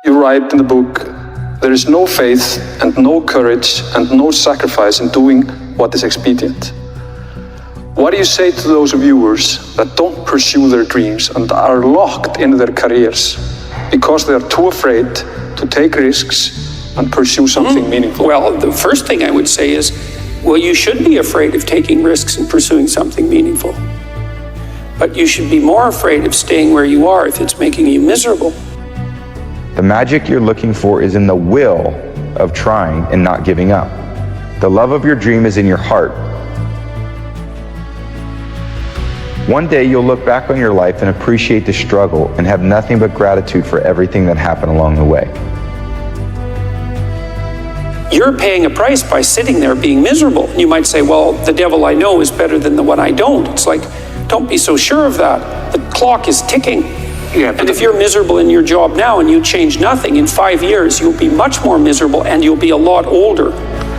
You write in the book, there is no faith and no courage and no sacrifice in doing what is expedient. What do you say to those viewers that don't pursue their dreams and are locked in their careers because they are too afraid to take risks and pursue something meaningful? Well, the first thing I would say is, well, you should be afraid of taking risks and pursuing something meaningful. But you should be more afraid of staying where you are if it's making you miserable. The magic you're looking for is in the will of trying and not giving up. The love of your dream is in your heart. One day you'll look back on your life and appreciate the struggle and have nothing but gratitude for everything that happened along the way. You're paying a price by sitting there being miserable. You might say, well, the devil I know is better than the one I don't. It's like, don't be so sure of that. The clock is ticking. Yeah, and if you're miserable in your job now and you change nothing, in 5 years, you'll be much more miserable and you'll be a lot older.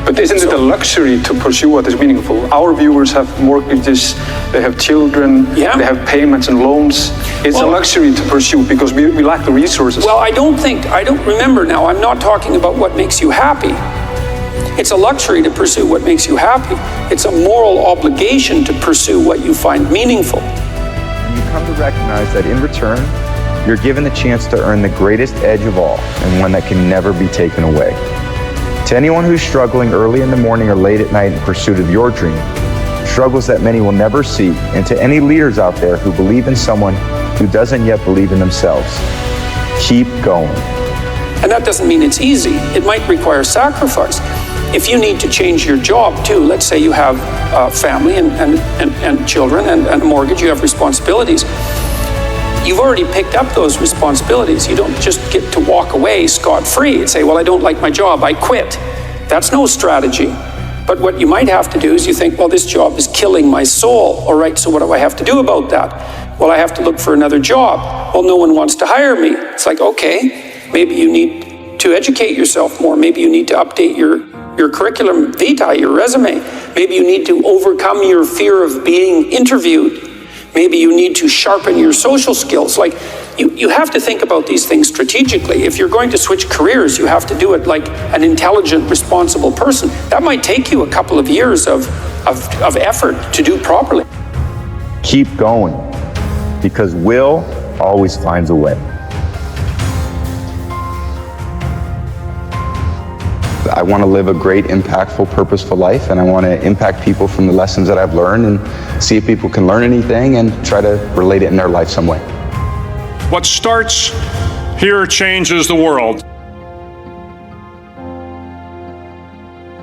But isn't it a luxury to pursue what is meaningful? Our viewers have mortgages, they have children, they have payments and loans. It's a luxury to pursue because we lack the resources. Well, I don't remember now, I'm not talking about what makes you happy. It's a luxury to pursue what makes you happy. It's a moral obligation to pursue what you find meaningful. And you come to recognize that in return, you're given the chance to earn the greatest edge of all, and one that can never be taken away. To anyone who's struggling early in the morning or late at night in pursuit of your dream, struggles that many will never see, and to any leaders out there who believe in someone who doesn't yet believe in themselves, keep going. And that doesn't mean it's easy. It might require sacrifice. If you need to change your job too, let's say you have a family and children and a mortgage, you have responsibilities. You've already picked up those responsibilities. You don't just get to walk away scot-free and say, well, I don't like my job, I quit. That's no strategy. But what you might have to do is you think, well, this job is killing my soul. All right, so what do I have to do about that? Well, I have to look for another job. Well, no one wants to hire me. It's like, okay, maybe you need to educate yourself more. Maybe you need to update your curriculum vitae, your resume. Maybe you need to overcome your fear of being interviewed. Maybe you need to sharpen your social skills. Like, you have to think about these things strategically. If you're going to switch careers, you have to do it like an intelligent, responsible person. That might take you a couple of years of effort to do properly. Keep going, because will always finds a way. I want to live a great, impactful, purposeful life, and I want to impact people from the lessons that I've learned and see if people can learn anything and try to relate it in their life some way. What starts here changes the world.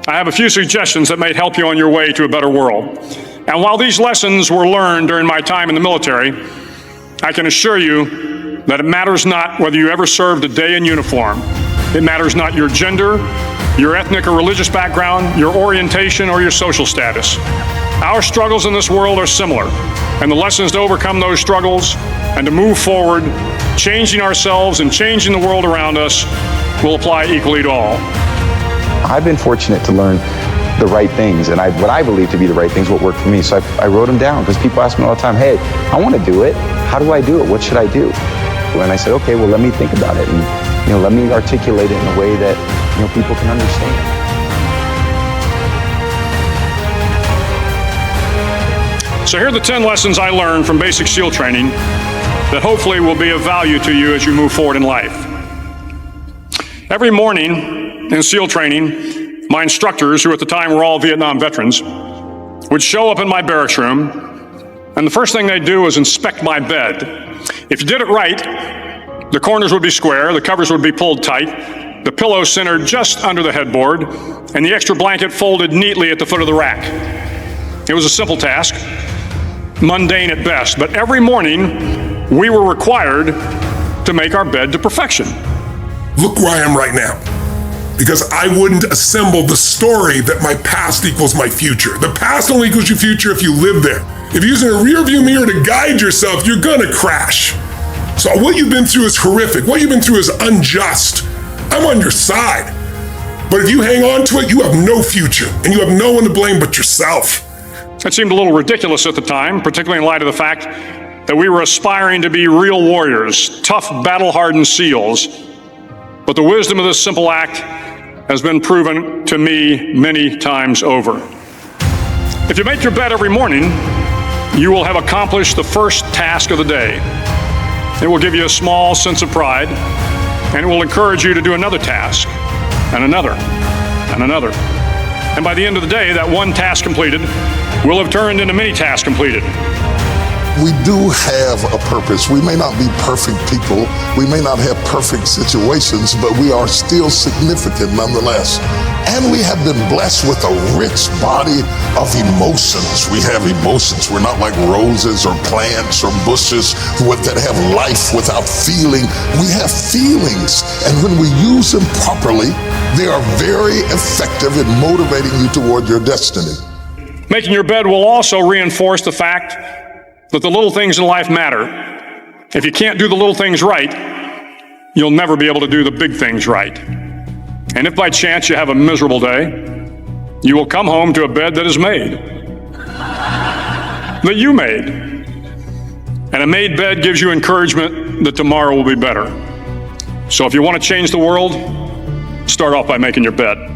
I have a few suggestions that may help you on your way to a better world. And while these lessons were learned during my time in the military, I can assure you that it matters not whether you ever served a day in uniform. It matters not your gender, your ethnic or religious background, your orientation, or your social status. Our struggles in this world are similar, and the lessons to overcome those struggles and to move forward, changing ourselves and changing the world around us, will apply equally to all. I've been fortunate to learn the right things, and what I believe to be the right things, what worked for me. So I wrote them down, because people ask me all the time, hey, I want to do it. How do I do it? What should I do? And I said, okay, well, let me think about it, and let me articulate it in a way that people can understand. So here are the 10 lessons I learned from basic SEAL training that hopefully will be of value to you as you move forward in life. Every morning in SEAL training, my instructors, who at the time were all Vietnam veterans, would show up in my barracks room, and the first thing they'd do was inspect my bed. If you did it right, the corners would be square, the covers would be pulled tight, the pillow centered just under the headboard, and the extra blanket folded neatly at the foot of the rack. It was a simple task, mundane at best, but every morning we were required to make our bed to perfection. Look where I am right now, because I wouldn't assemble the story that my past equals my future. The past only equals your future if you live there. If you're using a rear view mirror to guide yourself, you're gonna crash. So what you've been through is horrific. What you've been through is unjust. I'm on your side. But if you hang on to it, you have no future, and you have no one to blame but yourself. It seemed a little ridiculous at the time, particularly in light of the fact that we were aspiring to be real warriors, tough, battle-hardened SEALs. but the wisdom of this simple act has been proven to me many times over. If you make your bed every morning, you will have accomplished the first task of the day. It will give you a small sense of pride, and it will encourage you to do another task, and another, and another. And by the end of the day, that one task completed will have turned into many tasks completed. We do have a purpose. We may not be perfect people. We may not have perfect situations, but we are still significant nonetheless. And we have been blessed with a rich body of emotions. We have emotions. We're not like roses or plants or bushes that have life without feeling. We have feelings. And when we use them properly, they are very effective in motivating you toward your destiny. Making your bed will also reinforce the fact that the little things in life matter. If you can't do the little things right, you'll never be able to do the big things right. And if by chance you have a miserable day, you will come home to a bed that is made, that you made. And a made bed gives you encouragement that tomorrow will be better. So if you want to change the world, start off by making your bed.